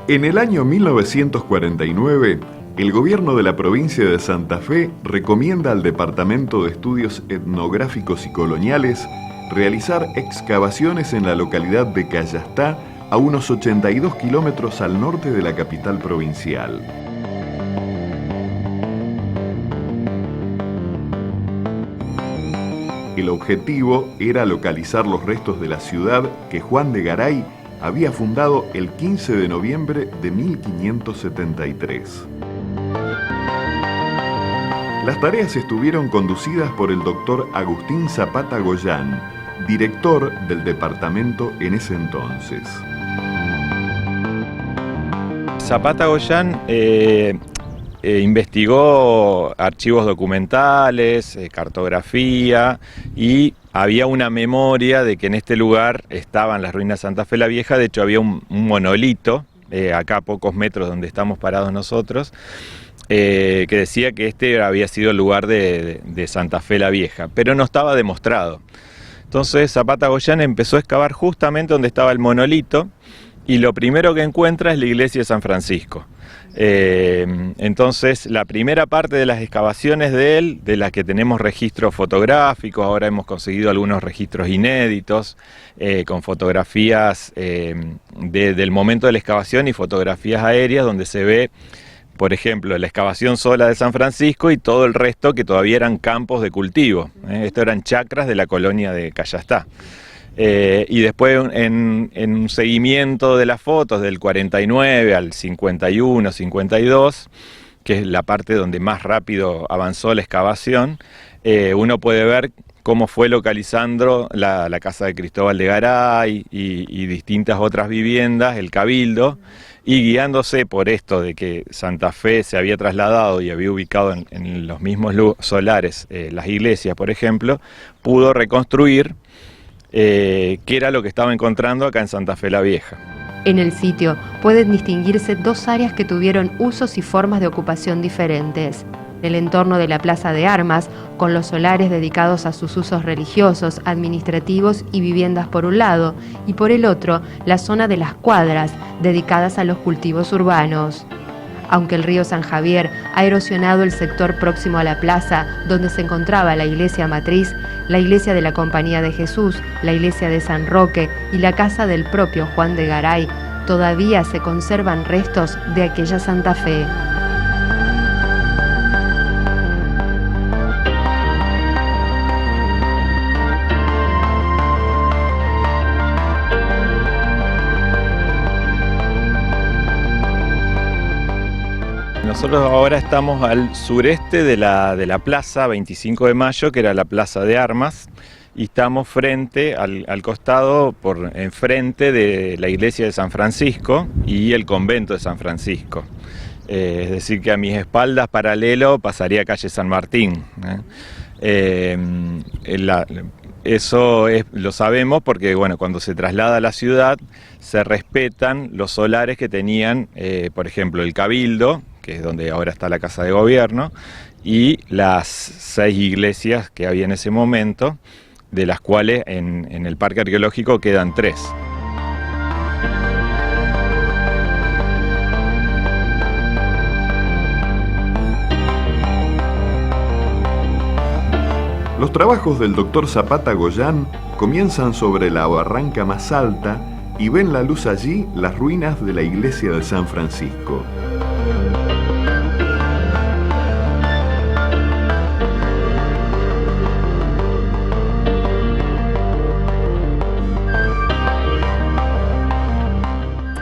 En el año 1949, el gobierno de la provincia de Santa Fe recomienda al Departamento de Estudios Etnográficos y Coloniales realizar excavaciones en la localidad de Cayastá, a unos 82 kilómetros al norte de la capital provincial. El objetivo era localizar los restos de la ciudad que Juan de Garay había fundado el 15 de noviembre de 1573. Las tareas estuvieron conducidas por el doctor Agustín Zapata Goyán, director del departamento en ese entonces. Zapata Goyán investigó archivos documentales, cartografía, y había una memoria de que en este lugar estaban las ruinas de Santa Fe la Vieja. De hecho había un monolito, acá a pocos metros donde estamos parados nosotros, que decía que este había sido el lugar de Santa Fe la Vieja, pero no estaba demostrado. Entonces Zapata Goyán empezó a excavar justamente donde estaba el monolito, y lo primero que encuentra es la iglesia de San Francisco. Entonces la primera parte de las excavaciones de él, de las que tenemos registros fotográficos, ahora hemos conseguido algunos registros inéditos, con fotografías del momento de la excavación y fotografías aéreas donde se ve, por ejemplo, la excavación sola de San Francisco y todo el resto que todavía eran campos de cultivo. Esto eran chacras de la colonia de Cayastá. Y después en un seguimiento de las fotos del 49 al 51, 52, que es la parte donde más rápido avanzó la excavación, uno puede ver cómo fue localizando la casa de Cristóbal de Garay y distintas otras viviendas, el Cabildo, y guiándose por esto de que Santa Fe se había trasladado y había ubicado en los mismos solares las iglesias, por ejemplo, pudo reconstruir qué era lo que estaba encontrando acá en Santa Fe la Vieja. En el sitio pueden distinguirse dos áreas que tuvieron usos y formas de ocupación diferentes. El entorno de la Plaza de Armas, con los solares dedicados a sus usos religiosos, administrativos y viviendas por un lado, y por el otro, la zona de las cuadras, dedicadas a los cultivos urbanos. Aunque el río San Javier ha erosionado el sector próximo a la plaza, donde se encontraba la iglesia matriz, la iglesia de la Compañía de Jesús, la iglesia de San Roque y la casa del propio Juan de Garay, todavía se conservan restos de aquella Santa Fe. Nosotros ahora estamos al sureste de la plaza 25 de Mayo, que era la Plaza de Armas, y estamos frente, al costado, enfrente de la iglesia de San Francisco y el convento de San Francisco. Es decir, que a mis espaldas, paralelo, pasaría calle San Martín. Eso lo sabemos porque, bueno, cuando se traslada a la ciudad se respetan los solares que tenían, por ejemplo, el Cabildo, que es donde ahora está la Casa de Gobierno, y las 6 iglesias que había en ese momento, de las cuales en el parque arqueológico quedan 3. Los trabajos del doctor Zapata Goyán comienzan sobre la barranca más alta y ven la luz allí las ruinas de la iglesia de San Francisco.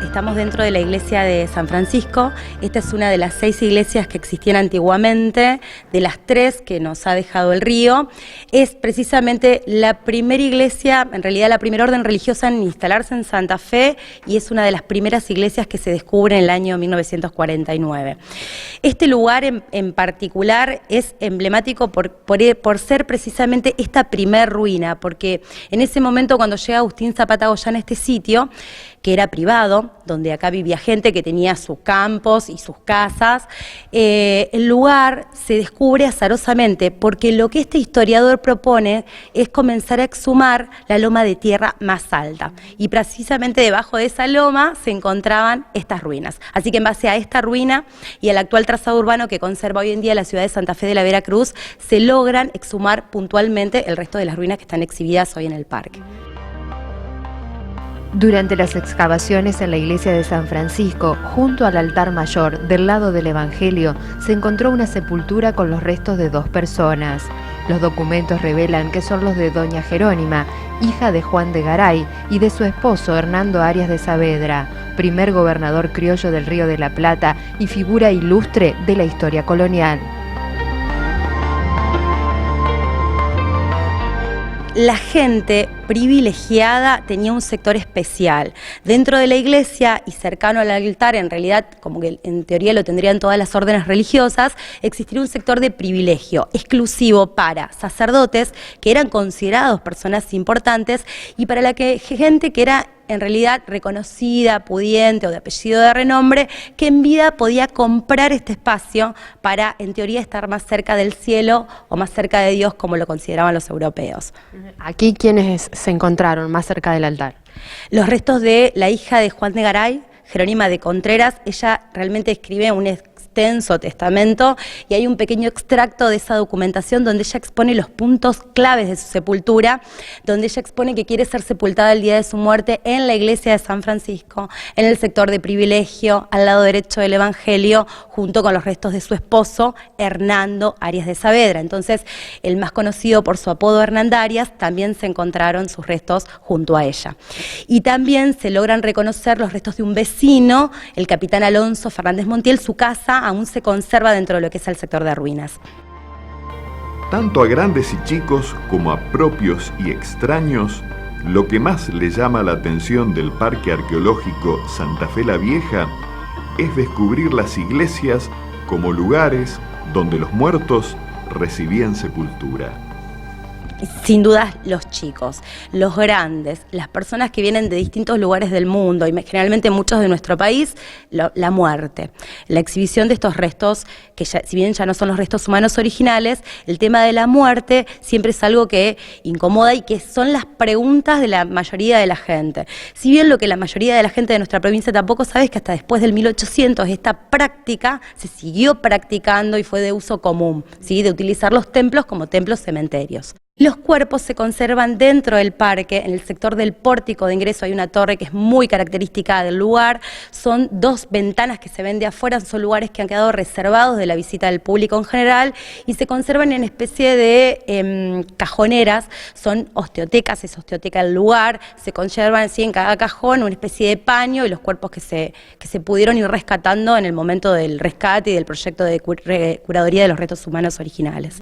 Estamos dentro de la iglesia de San Francisco. Esta es una de las 6 iglesias que existían antiguamente, de las 3 que nos ha dejado el río. Es precisamente la primera iglesia, en realidad la primera orden religiosa en instalarse en Santa Fe, y es una de las primeras iglesias que se descubre en el año 1949. Este lugar en particular es emblemático por ser precisamente esta primer ruina, porque en ese momento cuando llega Agustín Zapata Goyán a este sitio, que era privado, donde acá vivía gente que tenía sus campos y sus casas. El lugar se descubre azarosamente porque lo que este historiador propone es comenzar a exhumar la loma de tierra más alta, y precisamente debajo de esa loma se encontraban estas ruinas. Así que en base a esta ruina y al actual trazado urbano que conserva hoy en día la ciudad de Santa Fe de la Veracruz, se logran exhumar puntualmente el resto de las ruinas que están exhibidas hoy en el parque. Durante las excavaciones en la iglesia de San Francisco, junto al altar mayor del lado del Evangelio, se encontró una sepultura con los restos de 2 personas. Los documentos revelan que son los de doña Jerónima, hija de Juan de Garay, y de su esposo Hernando Arias de Saavedra, primer gobernador criollo del Río de la Plata y figura ilustre de la historia colonial. La gente privilegiada tenía un sector especial. Dentro de la iglesia y cercano al altar, en realidad, como que en teoría lo tendrían todas las órdenes religiosas, existiría un sector de privilegio exclusivo para sacerdotes, que eran considerados personas importantes, y para la gente que era en realidad reconocida, pudiente o de apellido de renombre, que en vida podía comprar este espacio para, en teoría, estar más cerca del cielo o más cerca de Dios, como lo consideraban los europeos. ¿Aquí quiénes se encontraron más cerca del altar? Los restos de la hija de Juan de Garay, Jerónima de Contreras. Ella realmente escribe un extenso testamento y hay un pequeño extracto de esa documentación donde ella expone los puntos claves de su sepultura, donde ella expone que quiere ser sepultada el día de su muerte en la iglesia de San Francisco, en el sector de privilegio, al lado derecho del Evangelio, junto con los restos de su esposo, Hernando Arias de Saavedra. Entonces, el más conocido por su apodo Hernandarias, también se encontraron sus restos junto a ella. Y también se logran reconocer los restos de un vecino, el capitán Alonso Fernández Montiel. Su casa aún se conserva dentro de lo que es el sector de ruinas. Tanto a grandes y chicos como a propios y extraños, lo que más le llama la atención del Parque Arqueológico Santa Fe la Vieja es descubrir las iglesias como lugares donde los muertos recibían sepultura. Sin duda los chicos, los grandes, las personas que vienen de distintos lugares del mundo y generalmente muchos de nuestro país, la muerte. La exhibición de estos restos, que ya, si bien ya no son los restos humanos originales, el tema de la muerte siempre es algo que incomoda y que son las preguntas de la mayoría de la gente. Si bien lo que la mayoría de la gente de nuestra provincia tampoco sabe es que hasta después del 1800 esta práctica se siguió practicando y fue de uso común, ¿sí? De utilizar los templos como templos cementerios. Los cuerpos se conservan dentro del parque, en el sector del pórtico de ingreso hay una torre que es muy característica del lugar, son 2 ventanas que se ven de afuera, son lugares que han quedado reservados de la visita del público en general y se conservan en especie de cajoneras, son osteotecas, es osteoteca el lugar, se conservan así en cada cajón una especie de paño y los cuerpos que se pudieron ir rescatando en el momento del rescate y del proyecto de curaduría de los restos humanos originales.